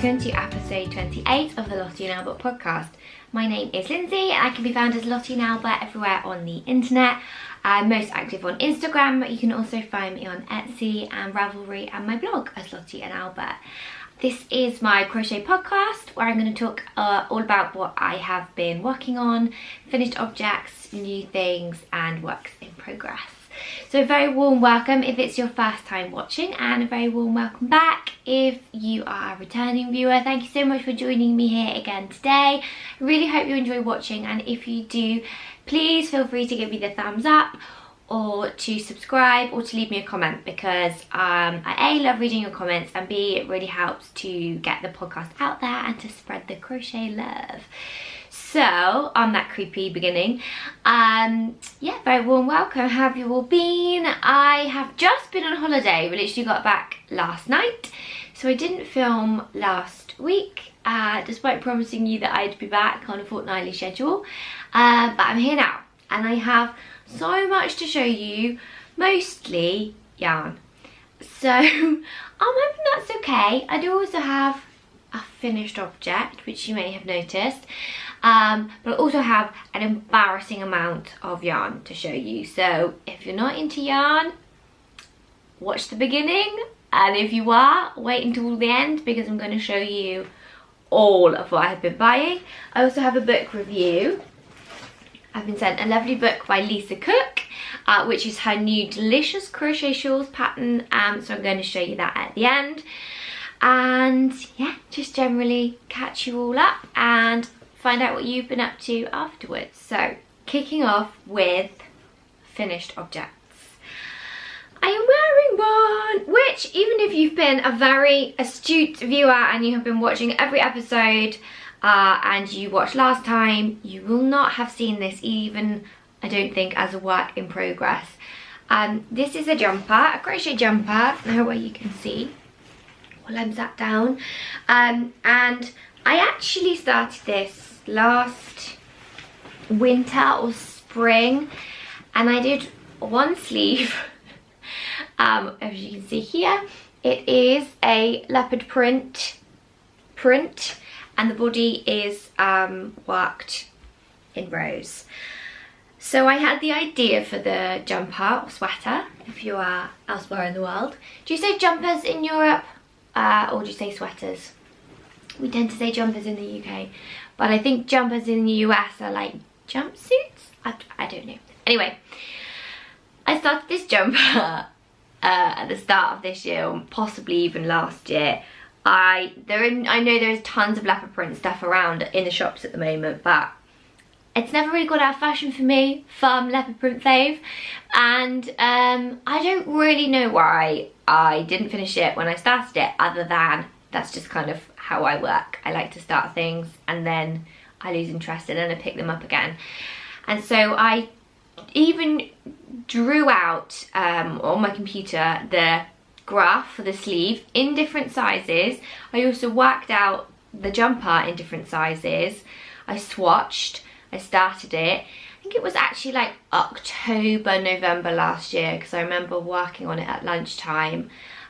welcome to episode 28 of the Lottie Albert podcast. My name is Lindsey and I can be found as Lottie Albert everywhere on the internet. I'm most active on Instagram, but you can also find me on Etsy and Ravelry and my blog as Lottie and Albert. This is my crochet podcast where I'm going to talk all about what I have been working on, finished objects, new things and works in progress. So a very warm welcome if it's your first time watching, and a very warm welcome back if you are a returning viewer. Thank you so much for joining me here again today. I really hope you enjoy watching, and if you do, please feel free to give me the thumbs up or to subscribe or to leave me a comment, because I A, love reading your comments, and B, it really helps to get the podcast out there and to spread the crochet love. So, on that creepy beginning, yeah, very warm welcome. How have you all been? I have just been on holiday. We literally got back last night, so I didn't film last week, despite promising you that I'd be back on a fortnightly schedule. But I'm here now, and I have so much to show you, mostly yarn. So, I'm hoping that's okay. I do also have a finished object, which you may have noticed. But I also have an embarrassing amount of yarn to show you. So if you're not into yarn, watch the beginning, and if you are, wait until the end, because I'm going to show you all of what I've been buying. I also have a book review. I've been sent a lovely book by Lisa Cook, which is her new delicious crochet shawls pattern, so I'm going to show you that at the end. And yeah, just generally catch you all up and find out what you've been up to afterwards. So, kicking off with finished objects. I am wearing one, which even if you've been a very astute viewer and you have been watching every episode and you watched last time, you will not have seen this, even I don't think, as a work in progress. This is a jumper, a crochet jumper, now where you can see while I'm sat down, and I actually started this last winter or spring, and I did one sleeve. As you can see here, it is a leopard print, and the body is worked in rose. So I had the idea for the jumper or sweater, if you are elsewhere in the world. Do you say jumpers in Europe, or do you say sweaters? We tend to say jumpers in the UK, but I think jumpers in the US are like jumpsuits? I don't know. Anyway, I started this jumper at the start of this year, or possibly even last year. I know there's tons of leopard print stuff around in the shops at the moment, but it's never really got out of fashion for me, leopard print fave, and I don't really know why I didn't finish it when I started it, other than that's just kind of how I work. I like to start things and then I lose interest and then I pick them up again. And so I even drew out on my computer the graph for the sleeve in different sizes. I also worked out the jumper in different sizes. I swatched, I started it. I think it was actually like October, November last year, because I remember working on it at lunchtime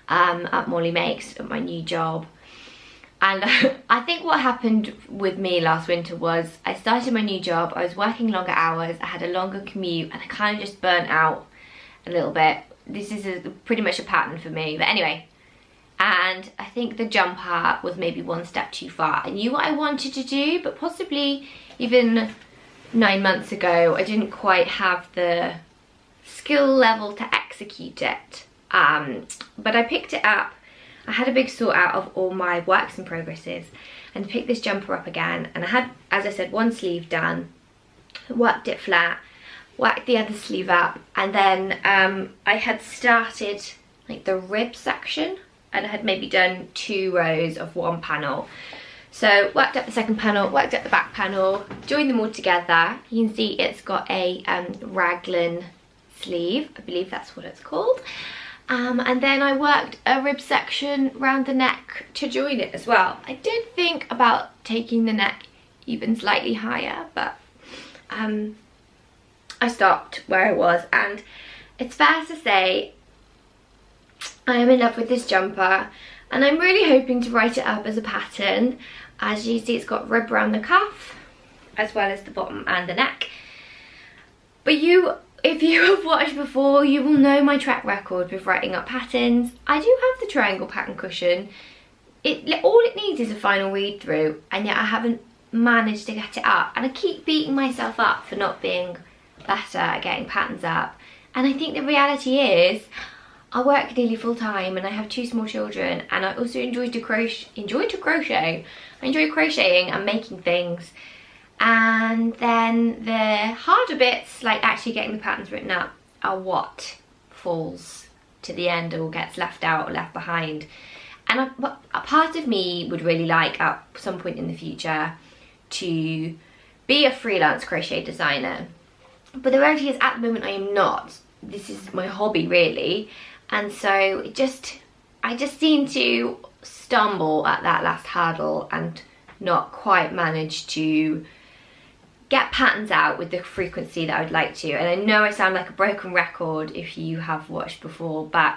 at Molly Makes at my new job. And I think what happened with me last winter was I started my new job, I was working longer hours, I had a longer commute, and I kind of just burnt out a little bit. This is pretty much a pattern for me, but anyway. And I think the jumper was maybe one step too far. I knew what I wanted to do, but possibly even 9 months ago, I didn't quite have the skill level to execute it. But I picked it up. I had a big sort out of all my works in progresses and picked this jumper up again, and I had, as I said, one sleeve done, worked it flat, worked the other sleeve up, and then I had started like the rib section, and I had maybe done 2 rows of one panel. So worked up the second panel, worked up the back panel, joined them all together. You can see it's got a raglan sleeve, I believe that's what it's called. And then I worked a rib section around the neck to join it as well. I did think about taking the neck even slightly higher, but I stopped where I was, and it's fair to say I am in love with this jumper. And I'm really hoping to write it up as a pattern. As you see, it's got rib around the cuff, as well as the bottom and the neck. But if you have watched before, you will know my track record with writing up patterns. I do have the triangle pattern cushion. All it needs is a final read through, and yet I haven't managed to get it up. And I keep beating myself up for not being better at getting patterns up. And I think the reality is, I work nearly full time and I have 2 small children, and I also enjoy crochet. I enjoy crocheting and making things. And then the harder bits, like actually getting the patterns written up, are what falls to the end or gets left out or left behind. And a part of me would really like at some point in the future to be a freelance crochet designer. But the reality is, at the moment I am not. This is my hobby really. And so I just seem to stumble at that last hurdle and not quite manage to get patterns out with the frequency that I would like to. And I know I sound like a broken record if you have watched before, but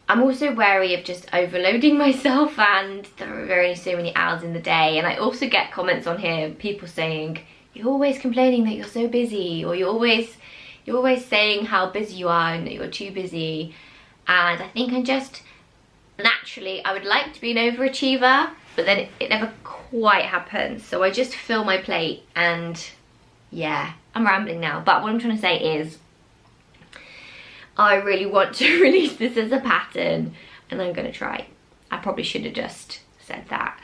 I'm also wary of just overloading myself, and there are only so many hours in the day. And I also get comments on here, people saying, you're always complaining that you're so busy, or you're always saying how busy you are and that you're too busy. And I think I'm just, naturally, I would like to be an overachiever, but then it never quite happens. So I just fill my plate, and yeah, I'm rambling now. But what I'm trying to say is, I really want to release this as a pattern, and I'm gonna try. I probably should have just said that.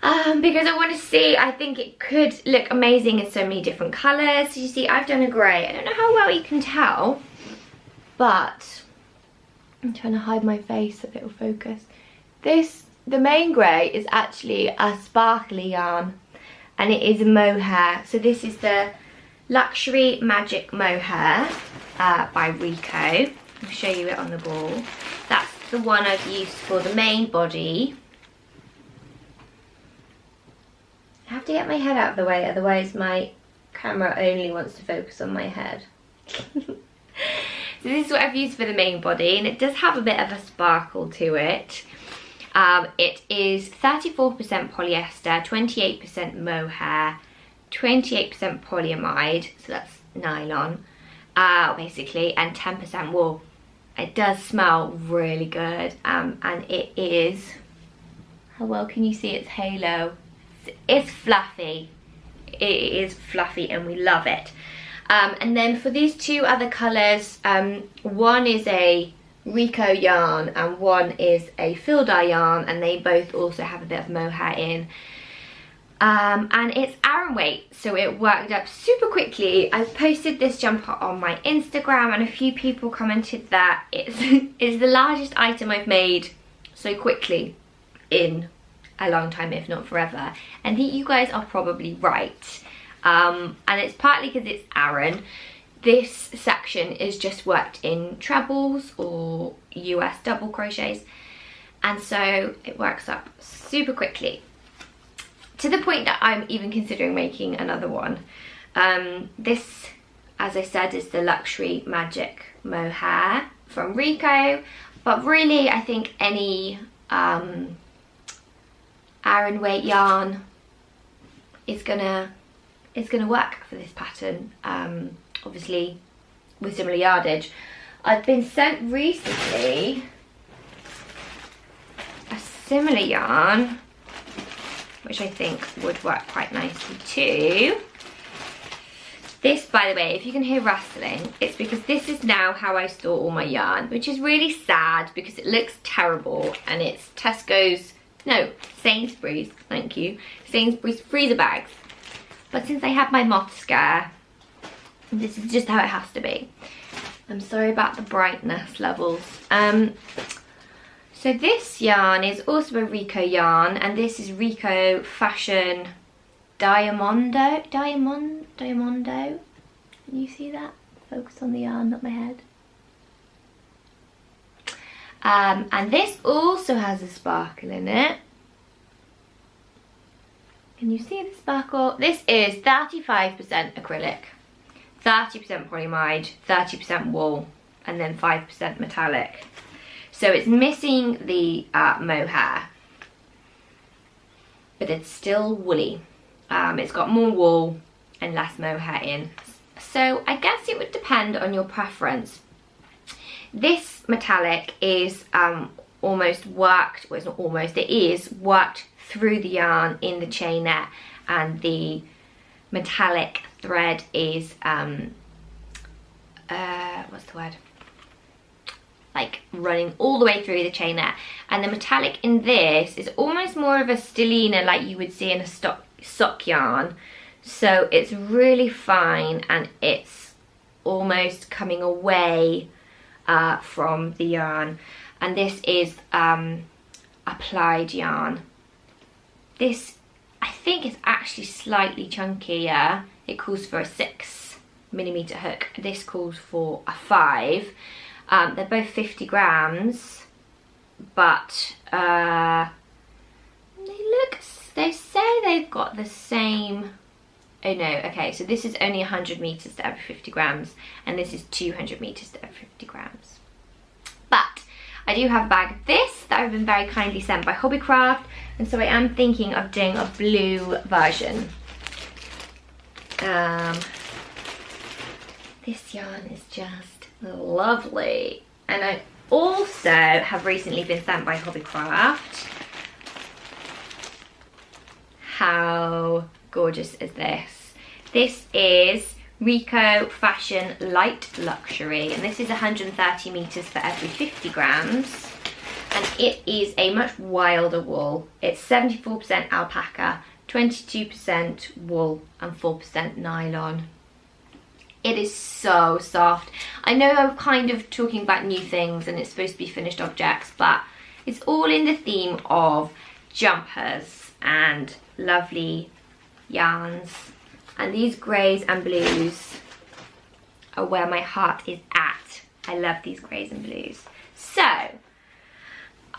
Because I want to see, I think it could look amazing in so many different colours. So you see, I've done a grey. I don't know how well you can tell, but I'm trying to hide my face so it'll focus. The main grey is actually a sparkly yarn, and it is a mohair. So this is the Luxury Magic Mohair by Rico. I'll show you it on the ball. That's the one I've used for the main body. I have to get my head out of the way, otherwise my camera only wants to focus on my head. So this is what I've used for the main body, and it does have a bit of a sparkle to it. It is 34% polyester, 28% mohair, 28% polyamide, so that's nylon, basically, and 10% wool. It does smell really good, and it is, how well can you see its halo? It's fluffy. It is fluffy and we love it. And then for these 2 other colours, one is a Rico yarn and one is a Phildar yarn, and they both also have a bit of mohair in. And it's Aran weight, so it worked up super quickly. I posted this jumper on my Instagram, and a few people commented that it's the largest item I've made so quickly in a long time, if not forever. And I think you guys are probably right. And it's partly because it's Aran. This section is just worked in trebles or US double crochets, and so it works up super quickly, to the point that I'm even considering making another one. This, as I said, is the Luxury Magic Mohair from Rico, but really I think any Aran weight yarn is gonna work for this pattern, obviously with similar yardage. I've been sent recently a similar yarn, which I think would work quite nicely too. This, by the way, if you can hear rustling, it's because this is now how I store all my yarn, which is really sad because it looks terrible, and it's Sainsbury's, thank you, Sainsbury's freezer bags. But since I had my moth scare, this is just how it has to be. I'm sorry about the brightness levels. So this yarn is also a Rico yarn, and this is Rico Fashion Daiyamondo. Can you see that? Focus on the yarn, not my head. And this also has a sparkle in it. Can you see the sparkle? This is 35% acrylic, 30% polyamide, 30% wool, and then 5% metallic. So it's missing the mohair, but it's still woolly. It's got more wool and less mohair in. So I guess it would depend on your preference. This metallic is almost worked, well, it's not almost, it is worked through the yarn in the chainette, and the metallic thread is what's the word, like running all the way through the chainette. And the metallic in this is almost more of a stellina, like you would see in a sock yarn. So it's really fine, and it's almost coming away from the yarn. And this is applied yarn. This, I think, is actually slightly chunkier. It calls for a 6mm hook. This calls for a 5. They're both 50 grams, but they say they've got the same. Oh no, okay, so this is only 100 meters to every 50 grams, and this is 200 meters to every 50 grams. But I do have a bag of this that I've been very kindly sent by Hobbycraft, and so I am thinking of doing a blue version. This yarn is just lovely. And I also have recently been sent by Hobbycraft. How gorgeous is this? This is Rico Fashion Light Luxury, and this is 130 meters for every 50 grams. And it is a much wilder wool. It's 74% alpaca, 22% wool, and 4% nylon. It is so soft. I know I'm kind of talking about new things and it's supposed to be finished objects, but it's all in the theme of jumpers and lovely yarns. And these greys and blues are where my heart is at. I love these greys and blues. So,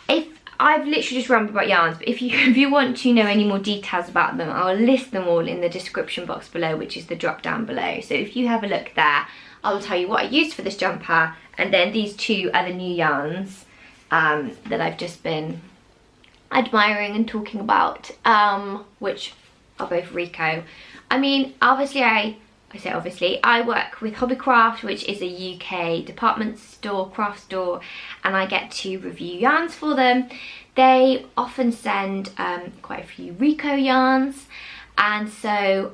if I've literally just rambled about yarns, but if you want to know any more details about them, I'll list them all in the description box below, which is the drop down below. So if you have a look there, I will tell you what I used for this jumper, and then these two are the new yarns that I've just been admiring and talking about, which are both Rico. I mean, obviously I work with Hobbycraft, which is a UK department store, craft store, and I get to review yarns for them. They often send quite a few Rico yarns, and so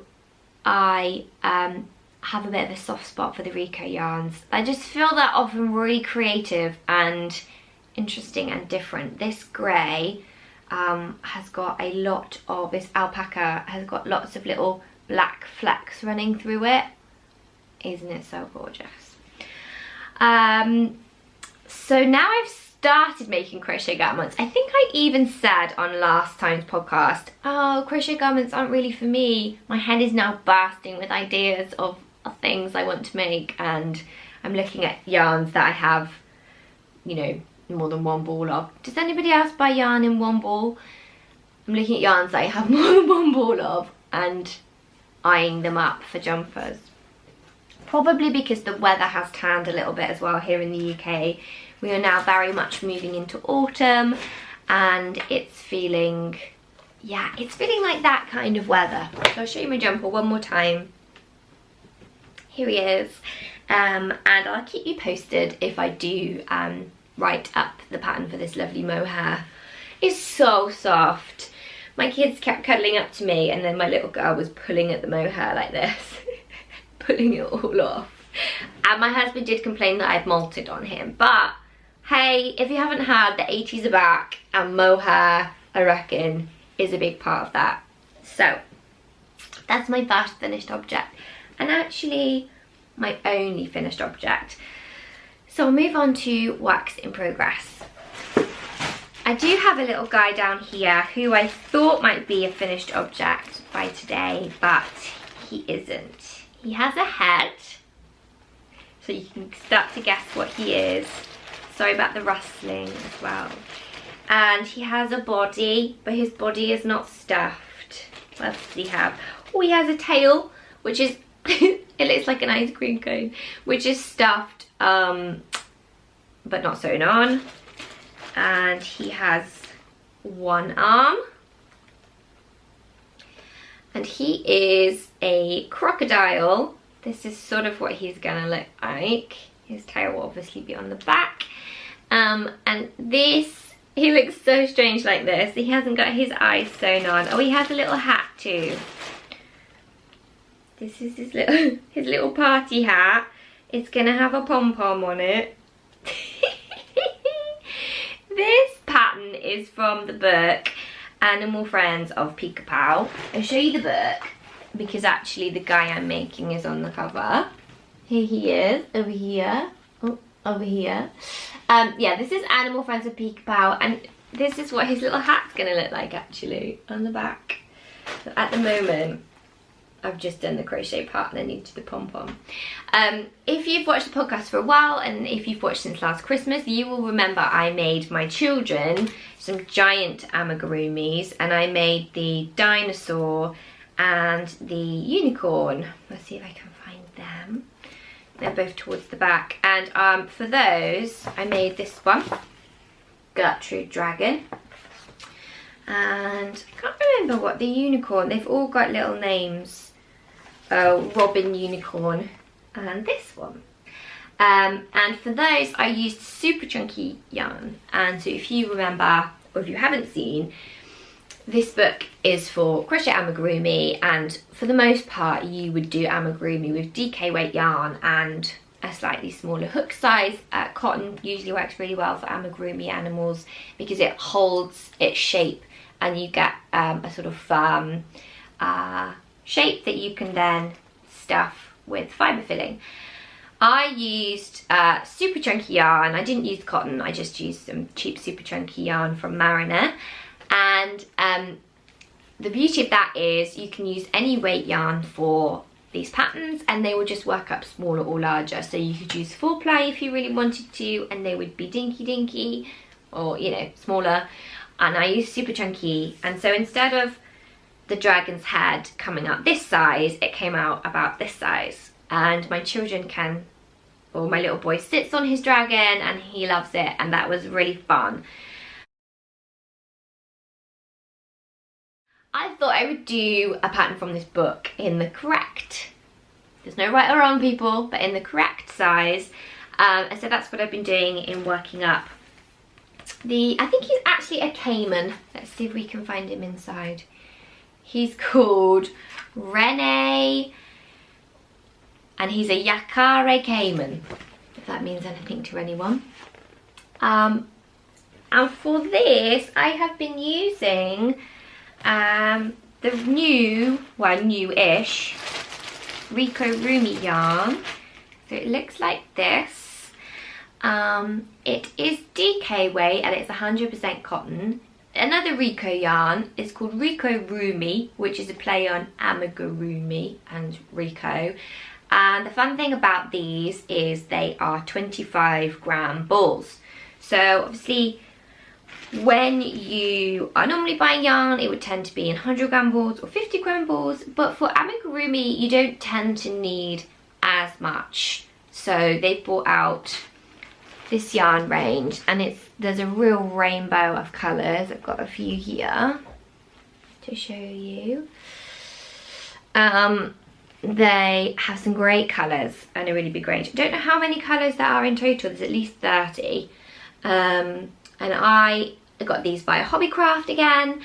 I have a bit of a soft spot for the Rico yarns. I just feel they're often really creative and interesting and different. This grey has got a lot of, this alpaca has got lots of little black flecks running through it. Isn't it so gorgeous? So now I've started making crochet garments. I think I even said on last time's podcast, oh, crochet garments aren't really for me. My head is now bursting with ideas of things I want to make, and I'm looking at yarns that I have, you know, more than one ball of. Does anybody else buy yarn in one ball? I'm looking at yarns that I have more than one ball of and eyeing them up for jumpers. Probably because the weather has turned a little bit as well here in the UK. We are now very much moving into autumn, and it's feeling, yeah, it's feeling like that kind of weather. So I'll show you my jumper one more time. Here he is, and I'll keep you posted if I do write up the pattern for this lovely mohair. It's so soft. My kids kept cuddling up to me, and then my little girl was pulling at the mohair like this, pulling it all off. And my husband did complain that I'd molted on him, but hey, if you haven't heard, the 80s are back, and mohair, I reckon, is a big part of that. So that's my first finished object, and actually my only finished object. So I'll move on to works in progress. I do have a little guy down here who I thought might be a finished object by today, but he isn't. He has a head, so you can start to guess what he is. Sorry about the rustling as well. And he has a body, but his body is not stuffed. What else does he have? Oh, he has a tail, which is, it looks like an ice cream cone, which is stuffed, but not sewn on. and he has one arm. And he is a crocodile. This is sort of what he's gonna look like. His tail will obviously be on the back. And this, he looks so strange like this. He hasn't got his eyes sewn on. Oh, he has a little hat too. This is his little party hat. It's gonna have a pom-pom on it. This pattern is from the book Animal Friends of Peek-a-Pow. I'll show you the book because actually the guy I'm making is on the cover. Here he is, over here. Oh, over here. Yeah, this is Animal Friends of Peek-a-Pow, and this is what his little hat's gonna look like actually on the back. So at the moment, I've just done the crochet part and I need to do the pom-pom. If you've watched the podcast for a while, and if you've watched since last Christmas, you will remember I made my children some giant amigurumis, and I made the dinosaur and the unicorn. Let's see if I can find them. They're both towards the back. And for those, I made this one, Gertrude Dragon. And I can't remember what the unicorn, they've all got little names. Robin Unicorn and this one. And for those I used super chunky yarn, and so if you remember, or if you haven't seen, this book is for crochet amigurumi, and for the most part you would do amigurumi with DK weight yarn and a slightly smaller hook size. Cotton usually works really well for amigurumi animals because it holds its shape and you get a sort of firm shape that you can then stuff with fibre filling. I used super chunky yarn. I didn't use cotton, I just used some cheap super chunky yarn from Marriner. And the beauty of that is you can use any weight yarn for these patterns and they will just work up smaller or larger. So you could use 4-ply if you really wanted to, and they would be dinky or, you know, smaller. And I used super chunky, and so instead of the dragon's head coming out this size, it came out about this size. And my children can, or my little boy sits on his dragon and he loves it, and that was really fun. I thought I would do a pattern from this book in the correct, there's no right or wrong people, but in the correct size. And so that's what I've been doing in working up I think he's actually a caiman. Let's see if we can find him inside. He's called Rene, and he's a Yakare caiman, if that means anything to anyone. And for this, I have been using the newish Rico Rumi yarn. So it looks like this. It is DK weight and it's 100% cotton. Another Rico yarn is called Rico Rumi, which is a play on amigurumi and Rico. And the fun thing about these is they are 25-gram balls. So obviously when you are normally buying yarn, it would tend to be in 100-gram balls or 50-gram balls, but for amigurumi you don't tend to need as much. So they've brought out this yarn range, and there's a real rainbow of colours. I've got a few here to show you. They have some great colours and a really big range. I don't know how many colours there are in total, there's at least 30. And I got these by Hobbycraft again,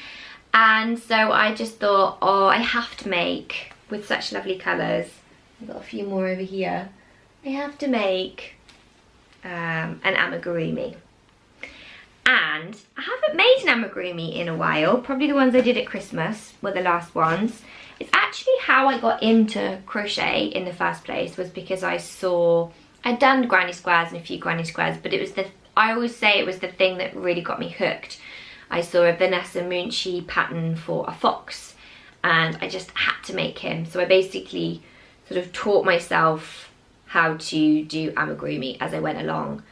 and so I just thought, oh, I have to make, with such lovely colours, I've got a few more over here, I have to make an amigurumi. And I haven't made an amigurumi in a while. Probably the ones I did at Christmas were the last ones. It's actually how I got into crochet in the first place, was because I'd done granny squares and a few granny squares, but it was I always say it was the thing that really got me hooked. I saw a Vanessa Munchie pattern for a fox and I just had to make him. So I basically sort of taught myself how to do amigurumi as I went along.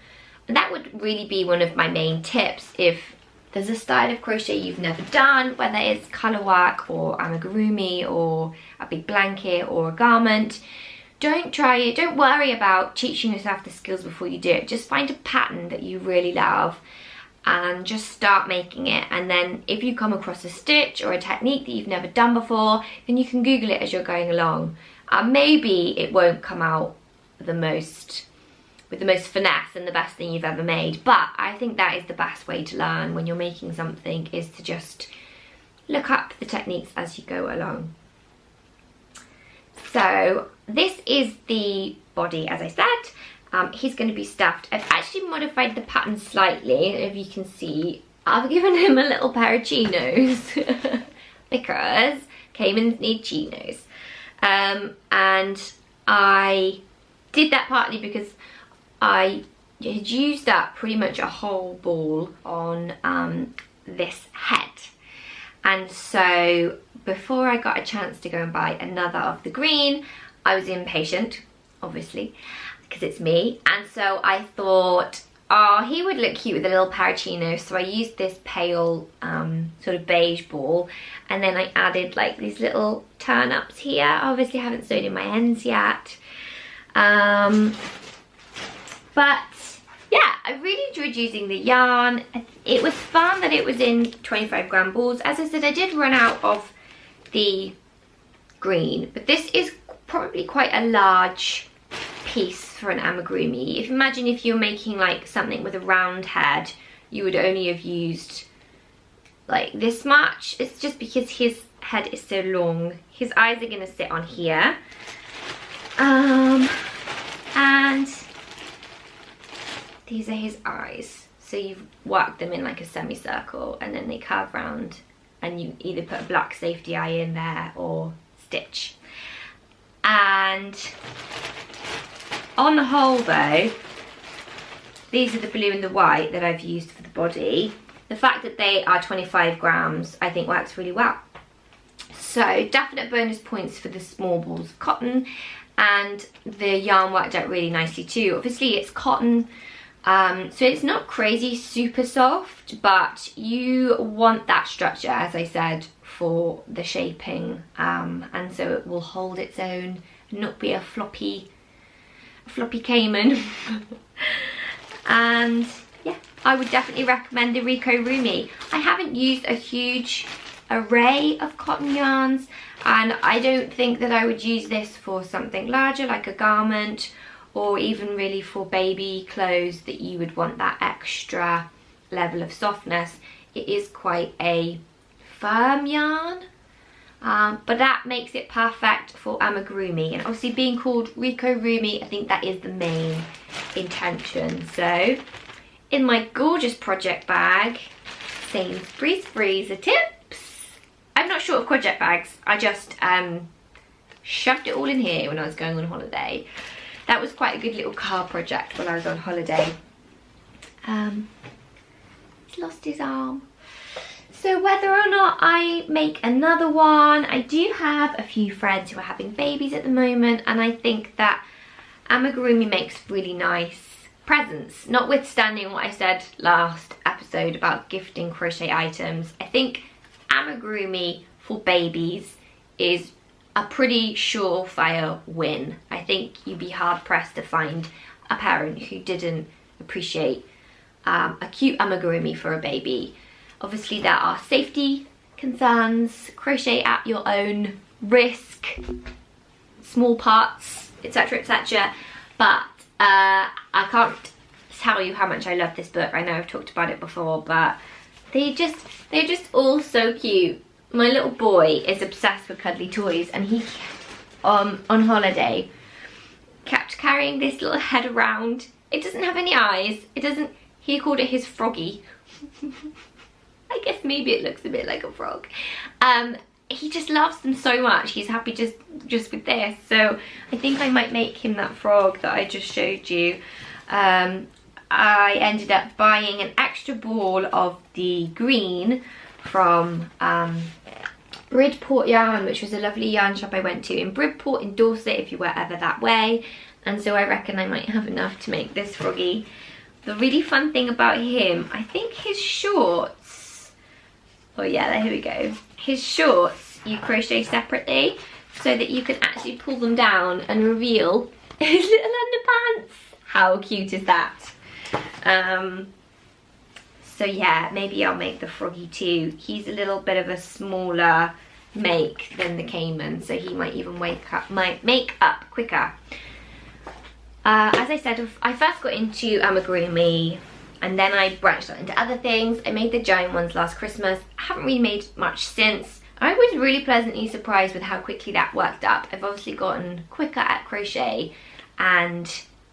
And that would really be one of my main tips. If there's a style of crochet you've never done, whether it's colour work or amigurumi or a big blanket or a garment, don't try it. Don't worry about teaching yourself the skills before you do it. Just find a pattern that you really love and just start making it. And then if you come across a stitch or a technique that you've never done before, then you can Google it as you're going along. Maybe it won't come out with the most finesse and the best thing you've ever made, but I think that is the best way to learn when you're making something, is to just look up the techniques as you go along. So this is the body, as I said. He's going to be stuffed. I've actually modified the pattern slightly, if you can see. I've given him a little pair of chinos because caimans need chinos. And I did that partly because I had used up pretty much a whole ball on this head. And so before I got a chance to go and buy another of the green, I was impatient, obviously, because it's me. And so I thought, oh, he would look cute with a little pair of chinos. So I used this pale sort of beige ball, and then I added like these little turn-ups here. Obviously I haven't sewed in my ends yet. But yeah, I really enjoyed using the yarn. It was fun that it was in 25 gram balls. As I said, I did run out of the green, but this is probably quite a large piece for an amigurumi. Imagine if you're making like something with a round head, you would only have used like this much. It's just because his head is so long. His eyes are going to sit on here. And these are his eyes. So you've worked them in like a semicircle, and then they curve round, and you either put a black safety eye in there or stitch. And on the whole though, these are the blue and the white that I've used for the body. The fact that they are 25 grams I think works really well. So definite bonus points for the small balls of cotton, and the yarn worked out really nicely too. Obviously it's cotton, so it's not crazy super soft, but you want that structure, as I said, for the shaping, and so it will hold its own and not be a floppy caiman. And yeah, I would definitely recommend the Rico Rumi. I haven't used a huge array of cotton yarns, and I don't think that I would use this for something larger like a garment, or even really for baby clothes that you would want that extra level of softness. It is quite a firm yarn, but that makes it perfect for amigurumi, and obviously being called Rico Rumi, I think that is the main intention. So in my gorgeous project bag, Sainsbury's freezer tips. I'm not short of project bags. I just shoved it all in here when I was going on holiday. That was quite a good little car project while I was on holiday. He's lost his arm. So whether or not I make another one, I do have a few friends who are having babies at the moment, and I think that amigurumi makes really nice presents. Notwithstanding what I said last episode about gifting crochet items, I think amigurumi for babies is a pretty surefire win. I think you'd be hard pressed to find a parent who didn't appreciate a cute amigurumi for a baby. Obviously there are safety concerns, crochet at your own risk, small parts, etc, etc, but I can't tell you how much I love this book. I know I've talked about it before, but they're just all so cute. My little boy is obsessed with cuddly toys, and he on holiday kept carrying this little head around. It doesn't have any eyes. It doesn't, he called it his froggy. I guess maybe it looks a bit like a frog. He just loves them so much. He's happy just with this. So I think I might make him that frog that I just showed you. I ended up buying an extra ball of the green from Bridport Yarn, which was a lovely yarn shop I went to in Bridport in Dorset, if you were ever that way. And so I reckon I might have enough to make this froggy. The really fun thing about him, I think his shorts, oh yeah, here we go. His shorts you crochet separately so that you can actually pull them down and reveal his little underpants. How cute is that? So yeah, maybe I'll make the Froggy too. He's a little bit of a smaller make than the Cayman, so he might even might make up quicker. As I said, I first got into amigurumi and then I branched out into other things. I made the giant ones last Christmas. I haven't really made much since. I was really pleasantly surprised with how quickly that worked up. I've obviously gotten quicker at crochet, and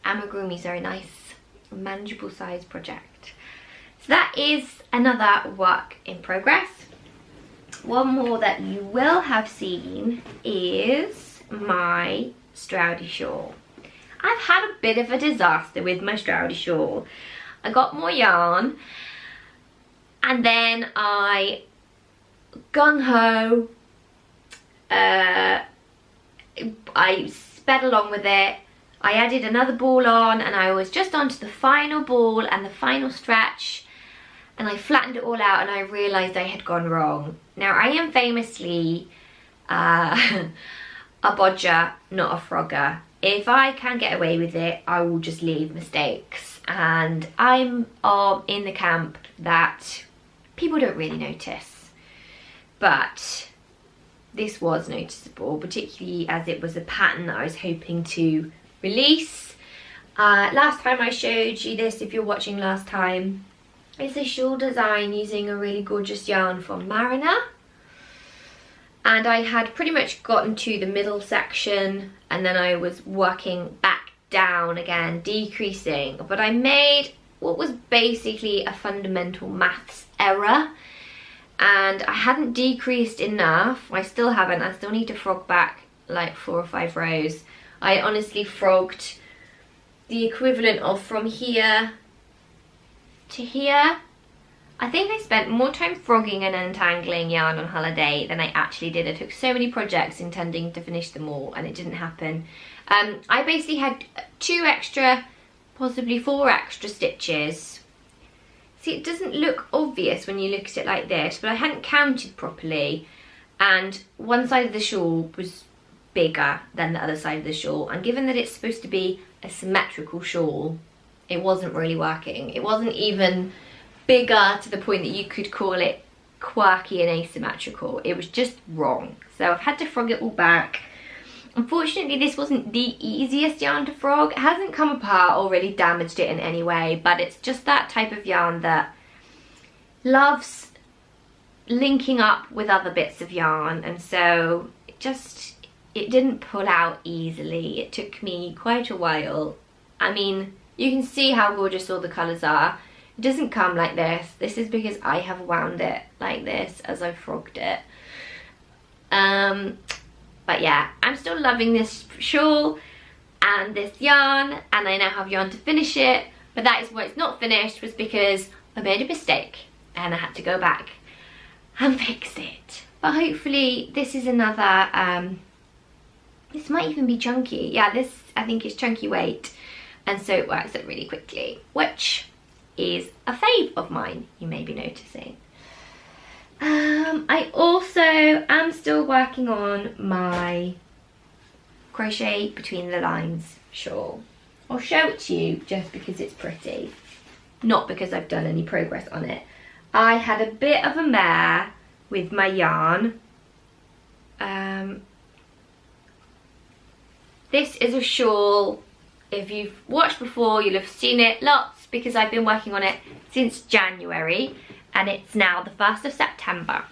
amigurumis are a nice, manageable size project. So that is another work in progress. One more that you will have seen is my Stroudie Shawl. I've had a bit of a disaster with my Stroudie Shawl. I got more yarn and then I gung-ho, I sped along with it. I added another ball on and I was just onto the final ball and the final stretch, and I flattened it all out and I realised I had gone wrong. Now I am famously a bodger, not a frogger. If I can get away with it, I will just leave mistakes, and I'm in the camp that people don't really notice, but this was noticeable, particularly as it was a pattern that I was hoping to release. Last time I showed you this, if you're watching last time, it's a shawl design using a really gorgeous yarn from Marriner. And I had pretty much gotten to the middle section and then I was working back down again, decreasing. But I made what was basically a fundamental maths error, and I hadn't decreased enough. I still haven't. I still need to frog back like 4 or 5 rows. I honestly frogged the equivalent of from here to here. I think I spent more time frogging and untangling yarn on holiday than I actually did. I took so many projects intending to finish them all and it didn't happen. I basically had 2 extra, possibly 4 extra stitches. See, it doesn't look obvious when you look at it like this, but I hadn't counted properly, and one side of the shawl was bigger than the other side of the shawl, and given that it's supposed to be a symmetrical shawl, it wasn't really working. It wasn't even bigger to the point that you could call it quirky and asymmetrical. It was just wrong. So I've had to frog it all back. Unfortunately, this wasn't the easiest yarn to frog. It hasn't come apart or really damaged it in any way, but it's just that type of yarn that loves linking up with other bits of yarn, and so it didn't pull out easily. It took me quite a while. I mean, you can see how gorgeous all the colours are. It doesn't come like this. This is because I have wound it like this as I frogged it. But yeah, I'm still loving this shawl and this yarn, and I now have yarn to finish it. But that is why it's not finished, was because I made a mistake and I had to go back and fix it. But hopefully this is another, this might even be chunky. Yeah, this I think is chunky weight, and so it works out really quickly, which is a fave of mine, you may be noticing. I also am still working on my crochet between the lines shawl. I'll show it to you just because it's pretty, not because I've done any progress on it. I had a bit of a mare with my yarn. This is a shawl. If you've watched before, you'll have seen it lots because I've been working on it since January, and it's now the 1st of September.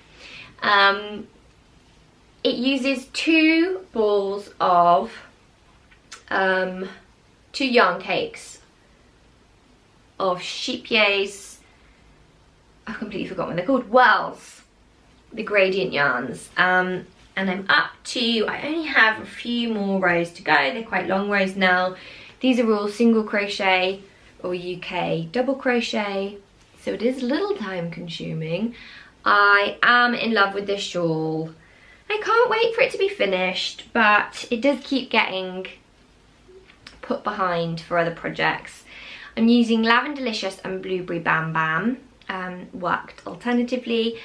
It uses 2 balls of 2 yarn cakes of Chipiers. I've completely forgotten what they're called. Wells, the gradient yarns. And I'm up to, I only have a few more rows to go. They're quite long rows now. These are all single crochet or UK double crochet, so it is a little time consuming. I am in love with this shawl. I can't wait for it to be finished, but it does keep getting put behind for other projects. I'm using Lavendelicious and Blueberry Bam Bam, worked alternatively,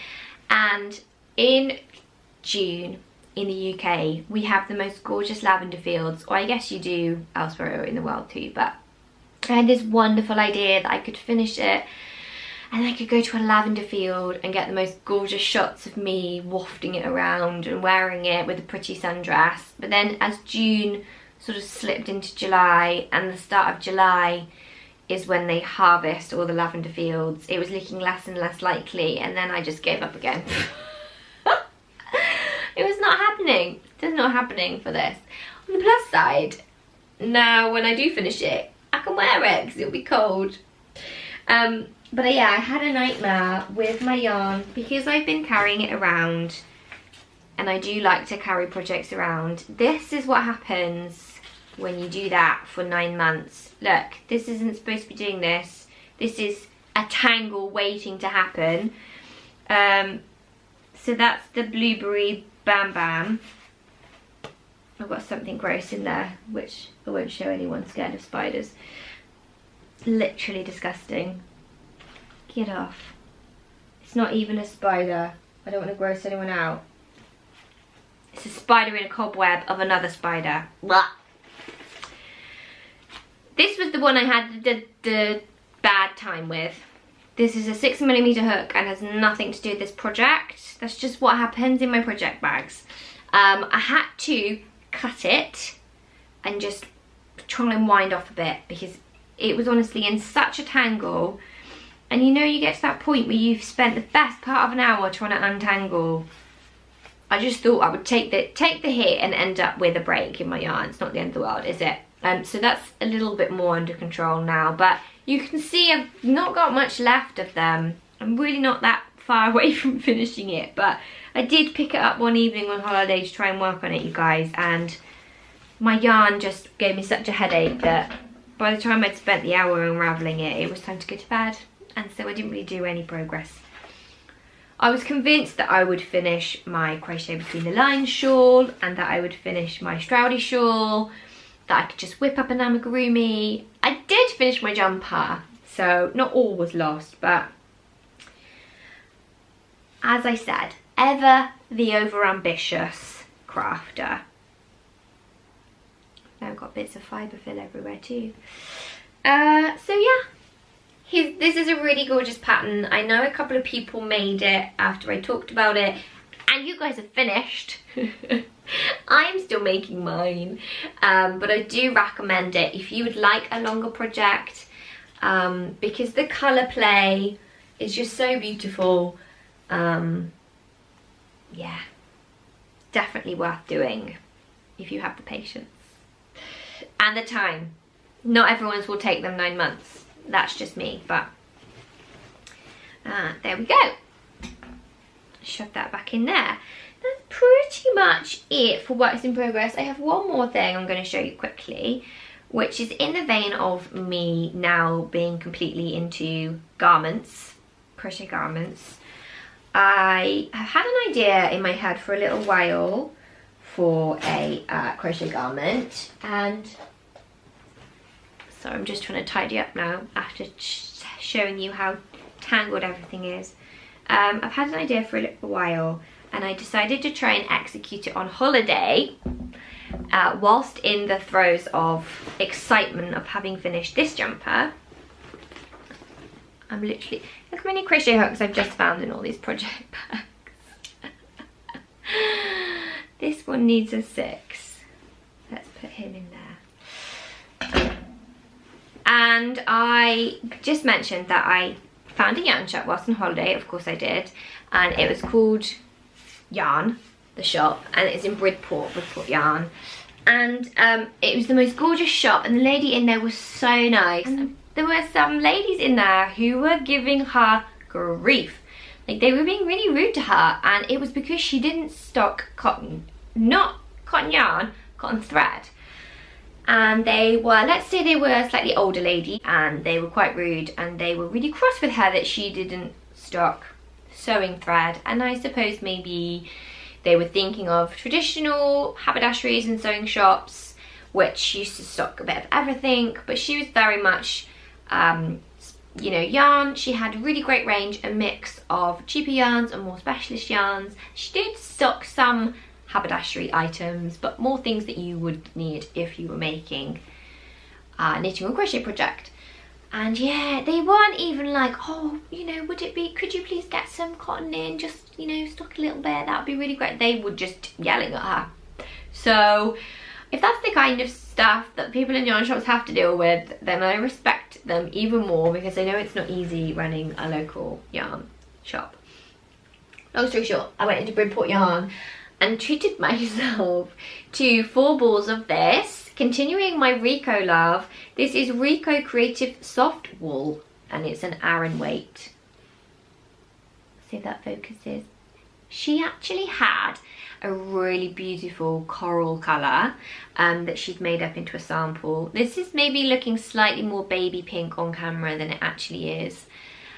and in June in the UK we have the most gorgeous lavender fields, or I guess you do elsewhere in the world too, but I had this wonderful idea that I could finish it and I could go to a lavender field and get the most gorgeous shots of me wafting it around and wearing it with a pretty sundress. But then as June sort of slipped into July, and the start of July is when they harvest all the lavender fields, it was looking less and less likely, and then I just gave up again. It was not happening. It's not happening for this. On the plus side, now when I do finish it, I can wear it because it'll be cold. But yeah, I had a nightmare with my yarn because I've been carrying it around, and I do like to carry projects around. This is what happens when you do that for 9 months. Look, this isn't supposed to be doing this. This is a tangle waiting to happen. So that's the blueberry Bam Bam. I've got something gross in there, which I won't show anyone scared of spiders. Literally disgusting. Get off. It's not even a spider. I don't want to gross anyone out. It's a spider in a cobweb of another spider. Blah. This was the one I had the bad time with. This is a 6mm hook and has nothing to do with this project. That's just what happens in my project bags. I had to cut it and just try and wind off a bit because it was honestly in such a tangle. And you know, you get to that point where you've spent the best part of an hour trying to untangle. I just thought I would take the hit and end up with a break in my yarn. It's not the end of the world, is it? So that's a little bit more under control now, but you can see I've not got much left of them. I'm really not that far away from finishing it, but I did pick it up one evening on holiday to try and work on it, you guys, and my yarn just gave me such a headache that by the time I'd spent the hour unravelling it, it was time to go to bed, and so I didn't really do any progress. I was convinced that I would finish my Crochet Between the Lines shawl and that I would finish my Stroudie shawl, that I could just whip up an amigurumi. I did finish my jumper, so not all was lost, but as I said, ever the over-ambitious crafter. Now I've got bits of fibre fill everywhere too. So yeah, this is a really gorgeous pattern. I know a couple of people made it after I talked about it, and you guys have finished. I'm still making mine, but I do recommend it if you would like a longer project, because the colour play is just so beautiful. Yeah, definitely worth doing if you have the patience and the time. Not everyone's will take them 9 months. That's just me, but there we go. Shove that back in there. That's pretty much it for works in progress. I have one more thing I'm going to show you quickly, which is in the vein of me now being completely into garments, crochet garments. I have had an idea in my head for a little while for a crochet garment, and so I'm just trying to tidy up now after showing you how tangled everything is. I've had an idea for a little while, and I decided to try and execute it on holiday whilst in the throes of excitement of having finished this jumper. I'm literally, look how many crochet hooks I've just found in all these project bags. This one needs a 6. Let's put him in there. And I just mentioned that I found a yarn shop whilst on holiday. Of course I did, and it was called Yarn, the shop, and it's in Bridport Yarn, and it was the most gorgeous shop, and the lady in there was so nice. And there were some ladies in there who were giving her grief. Like, they were being really rude to her, and it was because she didn't stock cotton, not cotton yarn, cotton thread. And they were, let's say they were a slightly older lady, and they were quite rude, and they were really cross with her that she didn't stock sewing thread. And I suppose maybe they were thinking of traditional haberdasheries and sewing shops, which used to stock a bit of everything, but she was very much, you know, yarn. She had a really great range, a mix of cheaper yarns and more specialist yarns. She did stock some haberdashery items, but more things that you would need if you were making a knitting or crochet project. And yeah, they weren't even like, oh, you know, could you please get some cotton in, just, you know, stock a little bit, that would be really great. They were just yelling at her. So if that's the kind of stuff that people in yarn shops have to deal with, then I respect them even more, because I know it's not easy running a local yarn shop. Long story short, I went into Bridport Yarn and treated myself to 4 balls of this. Continuing my Rico love, this is Rico Creative Soft Wool, and it's an Aran weight. See if that focuses. She actually had a really beautiful coral colour that she'd made up into a sample. This is maybe looking slightly more baby pink on camera than it actually is.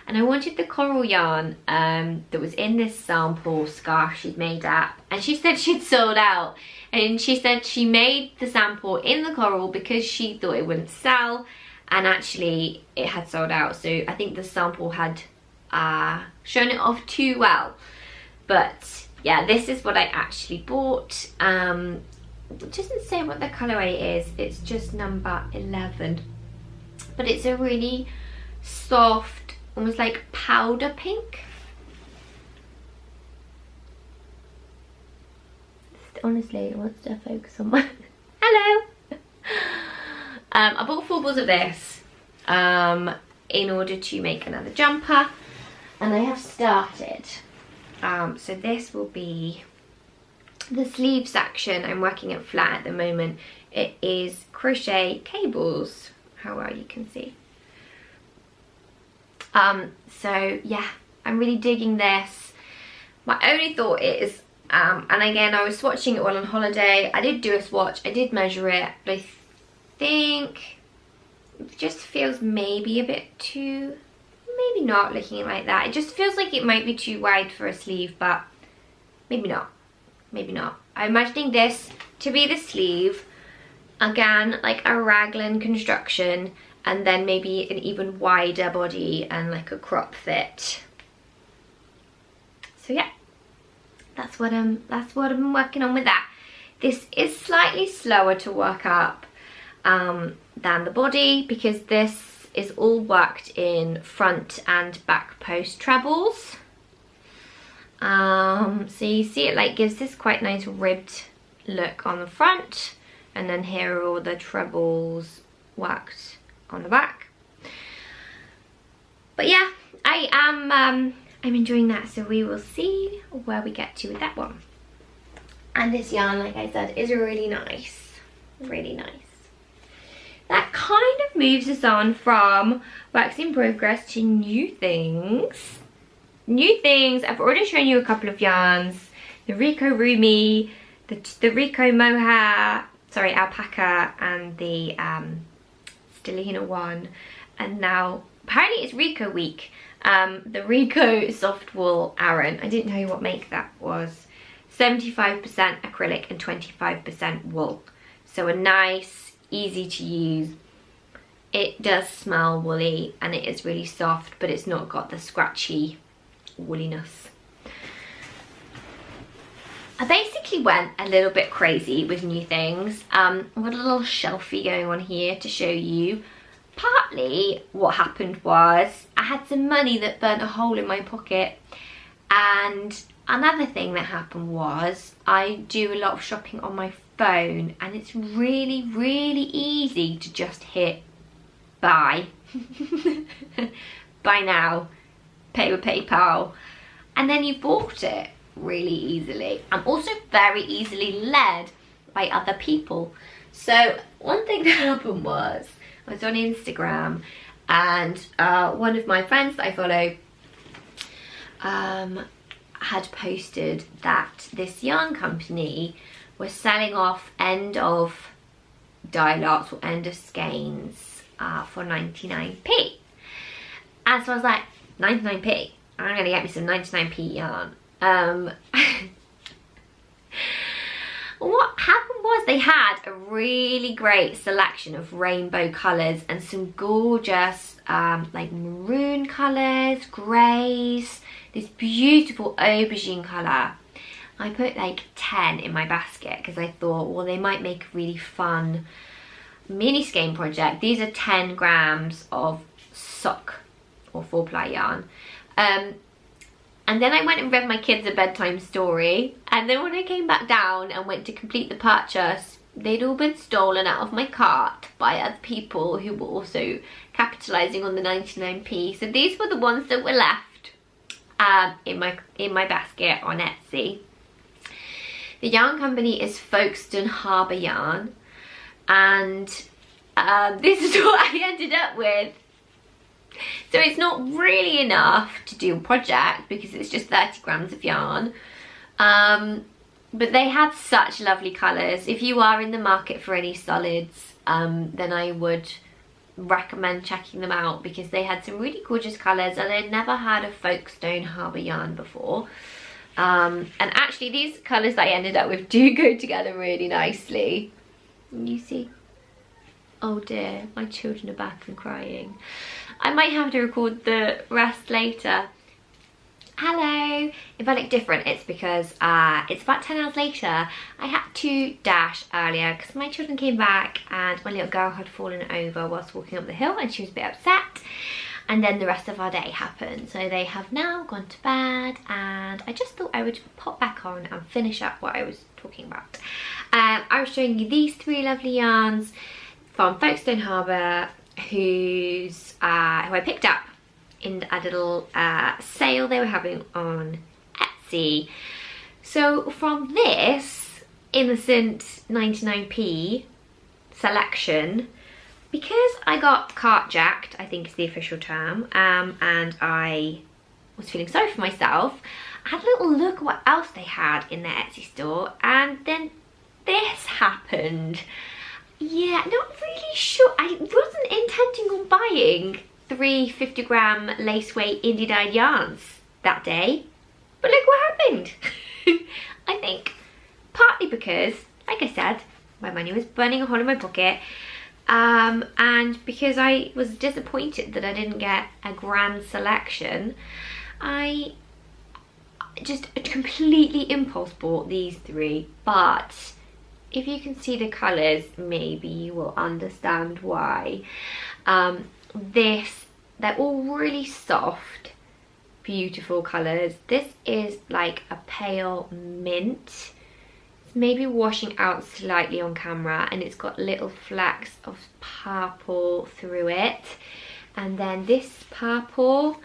And I wanted the coral yarn that was in this sample scarf she'd made up. And she said she'd sold out. And she said she made the sample in the coral because she thought it wouldn't sell. And actually it had sold out. So I think the sample had shown it off too well. But yeah, this is what I actually bought. It doesn't say what the colourway is. It's just number 11. But it's a really soft, almost like powder pink. Honestly, it wants to focus on my... Hello! I bought 4 balls of this in order to make another jumper, and I have started. So this will be the sleeve section. I'm working it flat at the moment. It is crochet cables, how well you can see. So yeah, I'm really digging this. My only thought is, and again, I was swatching it while on holiday. I did do a swatch, I did measure it, but I think it just feels maybe a bit too, maybe not looking like that. It just feels like it might be too wide for a sleeve, but maybe not, maybe not. I'm imagining this to be the sleeve, again, like a raglan construction, and then maybe an even wider body and like a crop fit. So yeah. That's what I've been working on with that. This is slightly slower to work up than the body, because this is all worked in front and back post trebles. So you see it like gives this quite nice ribbed look on the front, and then here are all the trebles worked on the back. But yeah, I'm enjoying that, so we will see where we get to with that one. And this yarn, like I said, is really nice. Really nice. That kind of moves us on from works in progress to new things. New things, I've already shown you a couple of yarns. The Rico Rumi, the Rico Mohair, sorry, Alpaca, and the Stellina one. And now, apparently it's Rico week. The Rico Soft Wool Aran. I didn't tell you what make that was. 75% acrylic and 25% wool. So a nice, easy to use. It does smell woolly and it is really soft, but it's not got the scratchy wooliness. I basically went a little bit crazy with new things. I've got a little shelfie going on here to show you. Partly what happened was I had some money that burnt a hole in my pocket, and another thing that happened was I do a lot of shopping on my phone, and it's really, really easy to just hit buy, buy now, pay with PayPal, and then you bought it really easily. I'm also very easily led by other people. So one thing that happened was I was on Instagram, and one of my friends that I follow had posted that this yarn company was selling off end of dye lots or end of skeins for 99p. And so I was like, 99p? I'm gonna get me some 99p yarn. What happened was they had a really great selection of rainbow colours and some gorgeous like maroon colours, greys, this beautiful aubergine colour. I put like 10 in my basket because I thought, well, they might make a really fun mini skein project. These are 10 grams of sock or 4-ply yarn. And then I went and read my kids a bedtime story, and then when I came back down and went to complete the purchase, they'd all been stolen out of my cart by other people who were also capitalising on the 99p. So these were the ones that were left in my basket on Etsy. The yarn company is Folkestone Harbour Yarn, and this is what I ended up with. So it's not really enough to do a project because it's just 30 grams of yarn. But they had such lovely colours. If you are in the market for any solids, then I would recommend checking them out because they had some really gorgeous colours, and I'd never had a Folkestone Harbour yarn before. And actually these colours that I ended up with do go together really nicely. You see? Oh dear, my children are back and crying. I might have to record the rest later. Hello. If I look different, it's because it's about 10 hours later. I had to dash earlier because my children came back and my little girl had fallen over whilst walking up the hill and she was a bit upset. And then the rest of our day happened. So they have now gone to bed, and I just thought I would pop back on and finish up what I was talking about. I was showing you these 3 lovely yarns from Folkestone Harbour, who I picked up in a little sale they were having on Etsy. So from this innocent 99p selection, because I got cart jacked, I think is the official term, and I was feeling sorry for myself, I had a little look at what else they had in their Etsy store, and then this happened. Yeah, not really sure. I wasn't intending on buying 3 50-gram lace weight indie dyed yarns that day, but look what happened. I think partly because, like I said, my money was burning a hole in my pocket, and because I was disappointed that I didn't get a grand selection, I just completely impulse bought these 3. But if you can see the colours, maybe you will understand why. They're all really soft, beautiful colours. This is like a pale mint. It's maybe washing out slightly on camera, and it's got little flecks of purple through it. And then this purple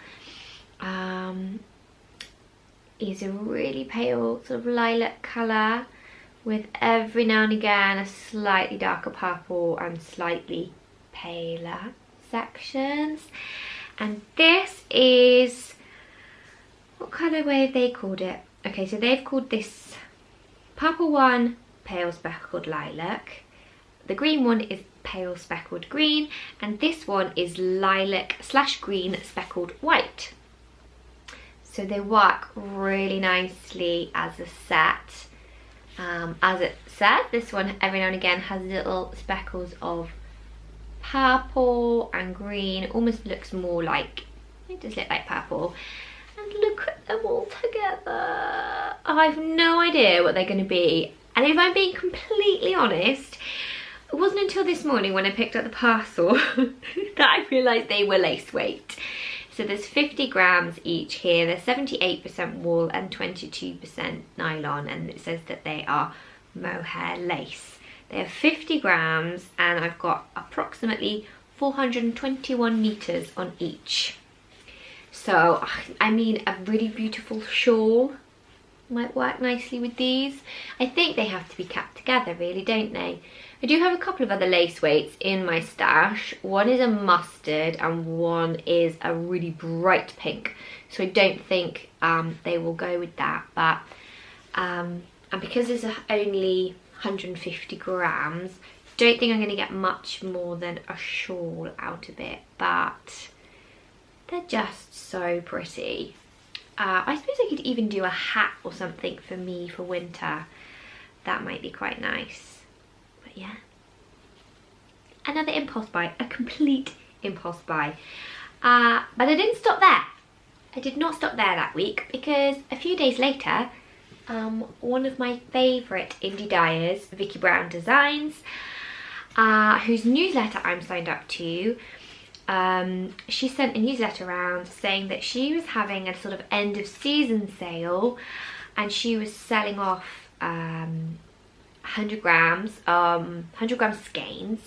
is a really pale sort of lilac colour, with every now and again a slightly darker purple and slightly paler sections. And this is, what colourway have they called it? Okay, so they've called this purple one pale speckled lilac, the green one is pale speckled green, and this one is lilac / green speckled white. So they work really nicely as a set. As it said, this one every now and again has little speckles of purple and green. It almost looks more like, it does look like purple. And look at them all together. I have no idea what they're going to be. And if I'm being completely honest, it wasn't until this morning when I picked up the parcel that I realised they were lace weight. So there's 50 grams each here. They're 78% wool and 22% nylon, and it says that they are mohair lace. They have 50 grams, and I've got approximately 421 meters on each. So, I mean, a really beautiful shawl might work nicely with these. I think they have to be kept together, really, don't they? I do have a couple of other lace weights in my stash. One is a mustard and one is a really bright pink. So I don't think they will go with that. But and because it's only 150 grams, don't think I'm going to get much more than a shawl out of it. But they're just so pretty. I suppose I could even do a hat or something for me for winter. That might be quite nice. But yeah, another impulse buy, a complete impulse buy. But I didn't stop there. I did not stop there that week, because a few days later, one of my favourite indie dyers, Vicky Brown Designs, whose newsletter I'm signed up to, she sent a newsletter around saying that she was having a sort of end of season sale, and she was selling off 100 grams skeins.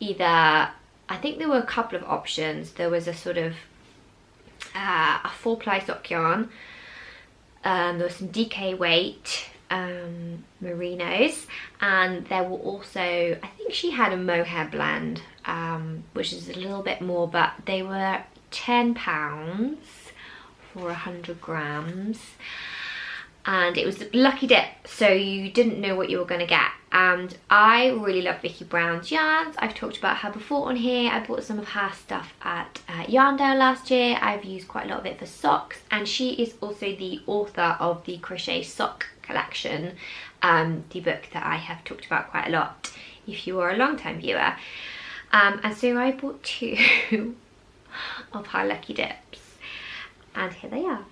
Either, I think there were a couple of options. There was a sort of a 4-ply sock yarn, there was some DK weight merinos, and there were also, I think she had a mohair blend, which is a little bit more, but they were £10 for 100 grams. And it was lucky dip, so you didn't know what you were going to get. And I really love Vicky Brown's yarns. I've talked about her before on here. I bought some of her stuff at Yarndale last year. I've used quite a lot of it for socks, and she is also the author of the Crochet Sock Collection, the book that I have talked about quite a lot if you are a long-time viewer. And so I bought 2 of her lucky dips, and here they are.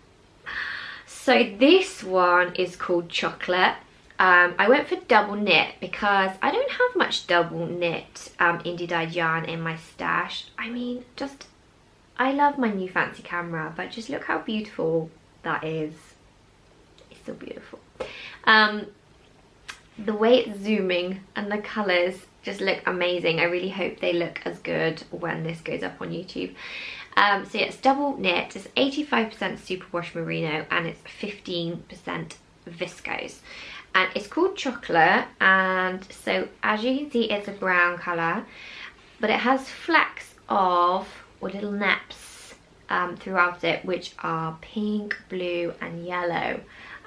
So this one is called Chocolate. I went for double knit because I don't have much double knit indie dyed yarn in my stash. I mean, just, I love my new fancy camera, but just look how beautiful that is. It's so beautiful. The way it's zooming and the colours just look amazing. I really hope they look as good when this goes up on YouTube. So yeah, it's double knit, it's 85% superwash merino, and it's 15% viscose. And it's called Chocolate, and so as you can see, it's a brown colour, but it has flecks of, or little neps throughout it, which are pink, blue and yellow.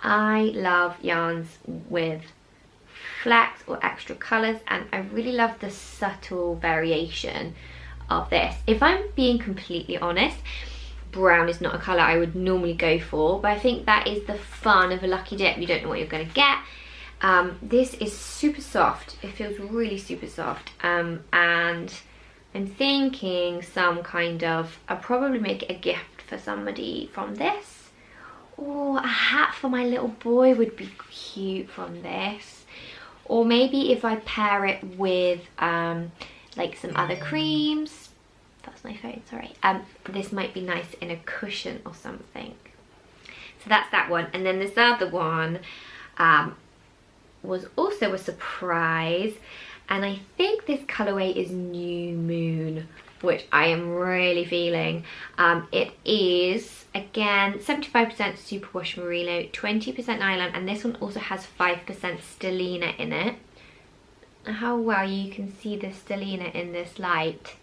I love yarns with flecks or extra colours, and I really love the subtle variation of this. If I'm being completely honest, brown is not a colour I would normally go for, but I think that is the fun of a lucky dip. You don't know what you're going to get. This is super soft. It feels really super soft, and I'm thinking some kind of, I'll probably make a gift for somebody from this, or a hat for my little boy would be cute from this, or maybe if I pair it with like some other creams. That's my phone, sorry. This might be nice in a cushion or something. So that's that one. And then this other one was also a surprise, and I think this colourway is New Moon, which I am really feeling. It is, again, 75% superwash merino, 20% nylon, and this one also has 5% stellina in it. How well you can see the stellina in this light.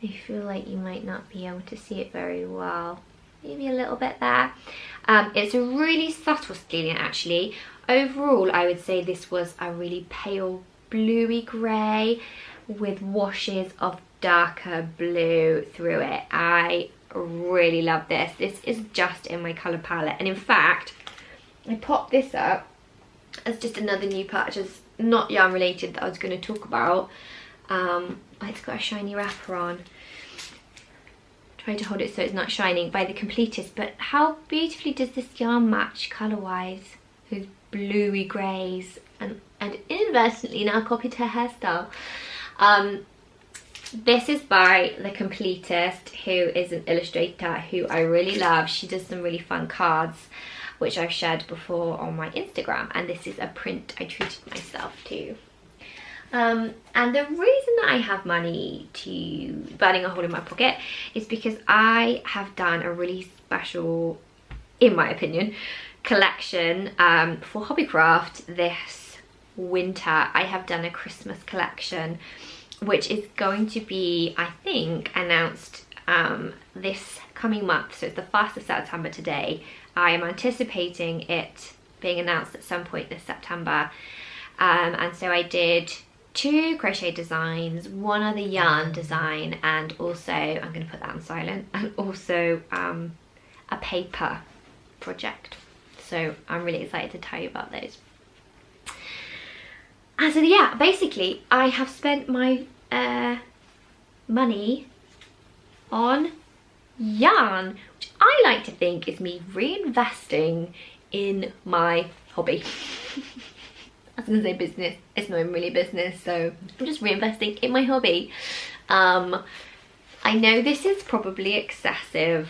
I feel like you might not be able to see it very well. Maybe a little bit there. It's a really subtle stellina actually. Overall, I would say this was a really pale bluey grey with washes of darker blue through it. I really love this. This is just in my colour palette. And in fact, I popped this up as just another new purchase, not yarn related, that I was going to talk about. It's got a shiny wrapper on. Trying to hold it so it's not shining, by the Completist, but how beautifully does this yarn match colour wise? Those bluey greys, and inadvertently now copied her hairstyle. This is by the Completist, who is an illustrator who I really love. She does some really fun cards, which I've shared before on my Instagram, and this is a print I treated myself to. And the reason that I have money to burning a hole in my pocket is because I have done a really special, in my opinion, collection for Hobbycraft this winter. I have done a Christmas collection, which is going to be, I think, announced this coming month. So it's the 1st of September today. I am anticipating it being announced at some point this September. And so I did 2 crochet designs, 1 other yarn design, and also, I'm going to put that on silent, and also a paper project. So I'm really excited to tell you about those. And so yeah, basically I have spent my money on yarn, which I like to think is me reinvesting in my hobby. I was gonna say business, it's not even really business, so I'm just reinvesting in my hobby. I know this is probably excessive.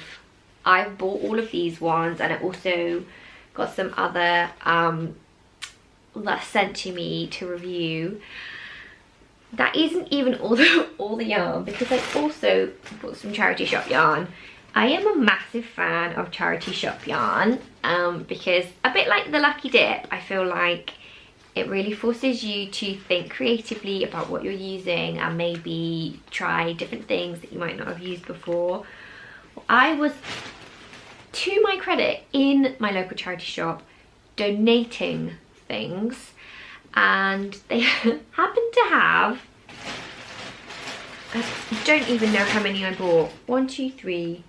I've bought all of these ones, and I also got some other that's sent to me to review. That isn't even all the yarn, because I also bought some charity shop yarn. I am a massive fan of charity shop yarn because, a bit like the Lucky Dip, I feel like it really forces you to think creatively about what you're using and maybe try different things that you might not have used before. I was, to my credit, in my local charity shop donating things, and they happened to have, I don't even know how many I bought, 1, 2, 3,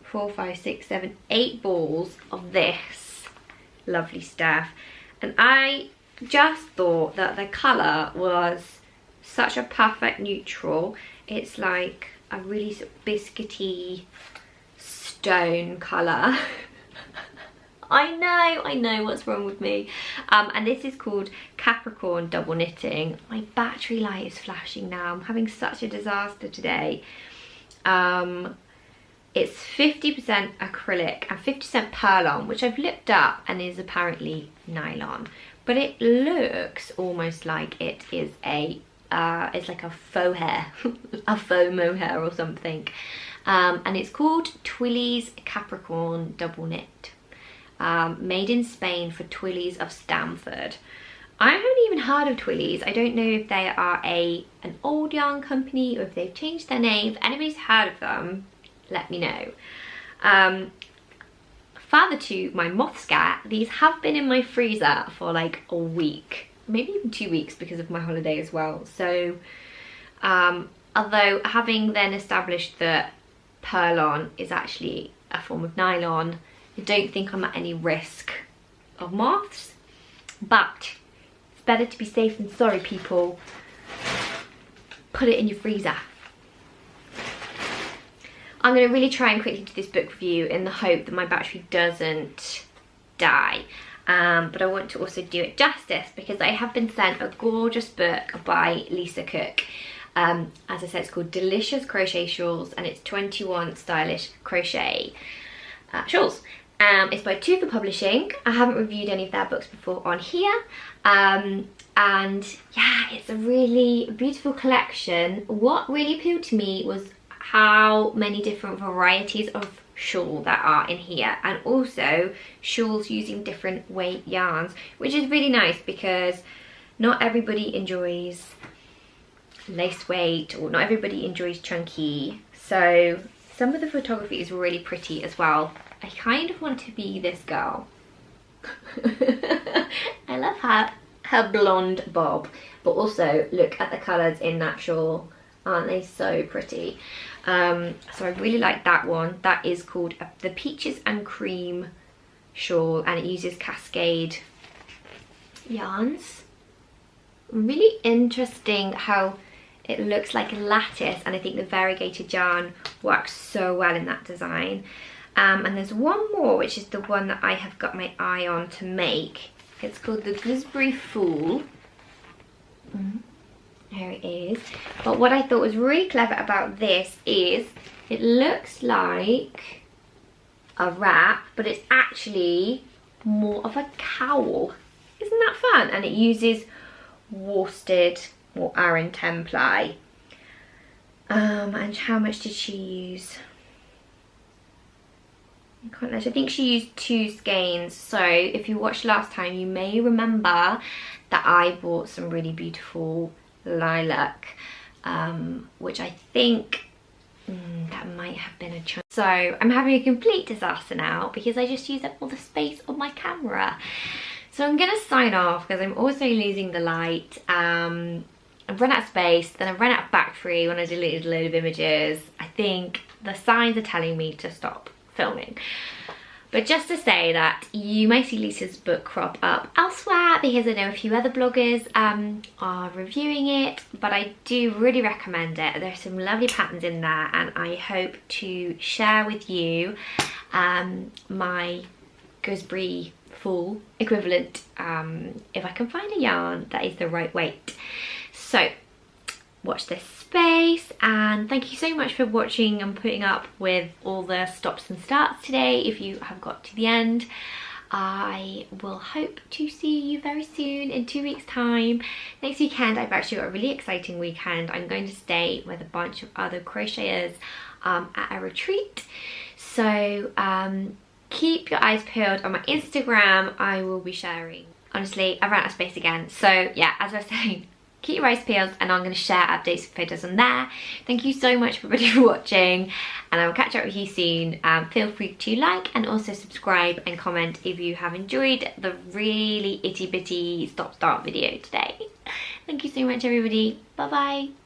4, 5, 6, 7, 8 balls of this lovely stuff, and I just thought that the colour was such a perfect neutral. It's like a really sort of biscuity stone colour. I know what's wrong with me. And this is called Capricorn Double Knitting. My battery light is flashing now. I'm having such a disaster today. It's 50% acrylic and 50% purlon, which I've looked up and is apparently nylon. But it looks almost like it is a, it's like a faux hair, a faux mohair or something. And it's called Twillies Capricorn Double Knit. Made in Spain for Twillies of Stamford. I haven't even heard of Twillies. I don't know if they are an old yarn company or if they've changed their name. If anybody's heard of them, let me know. Further to my moth scare, these have been in my freezer for like a week, maybe even 2 weeks because of my holiday as well. So although having then established that purlon is actually a form of nylon, I don't think I'm at any risk of moths, but it's better to be safe than sorry, people. Put it in your freezer. I'm going to really try and quickly do this book review in the hope that my battery doesn't die. But I want to also do it justice because I have been sent a gorgeous book by Lisa Cook. As I said, it's called Delicious Crochet Shawls, and it's 21 stylish crochet shawls. It's by Tufa Publishing. I haven't reviewed any of their books before on here. And yeah, it's a really beautiful collection. What really appealed to me was how many different varieties of shawl that are in here, and also shawls using different weight yarns, which is really nice because not everybody enjoys lace weight, or not everybody enjoys chunky. So some of the photography is really pretty as well. I kind of want to be this girl. I love her blonde bob, but also look at the colours in that shawl. Aren't they so pretty? So I really like that one. That is called the Peaches and Cream shawl, and it uses Cascade yarns. Really interesting how it looks like a lattice, and I think the variegated yarn works so well in that design. And there's one more, which is the one that I have got my eye on to make. It's called the Gooseberry Fool. Here it is. But what I thought was really clever about this is it looks like a wrap, but it's actually more of a cowl. Isn't that fun? And it uses worsted or Aran 10 ply. And how much did she use? I can't know. I think she used 2 skeins. So if you watched last time, you may remember that I bought some really beautiful lilac, which I think that might have been a chunk. So I'm having a complete disaster now because I just used up all the space on my camera. So I'm gonna sign off because I'm also losing the light. I've run out of space, then I've run out of battery when I deleted a load of images. I think the signs are telling me to stop filming. But just to say that you may see Lisa's book crop up elsewhere because I know a few other bloggers are reviewing it, but I do really recommend it. There's some lovely patterns in there, and I hope to share with you my Gooseberry Fool equivalent if I can find a yarn that is the right weight. So watch this space, and thank you so much for watching and putting up with all the stops and starts today. If you have got to the end, I will hope to see you very soon in 2 weeks time. Next weekend I've actually got a really exciting weekend. I'm going to stay with a bunch of other crocheters at a retreat, so keep your eyes peeled on my Instagram. I will be sharing. Honestly, I've run out of space again, so yeah, as I was saying, keep your eyes peeled and I'm going to share updates and photos on there. Thank you so much everybody for watching, and I will catch up with you soon. Feel free to like and also subscribe and comment if you have enjoyed the really itty bitty stop start video today. Thank you so much everybody. Bye bye.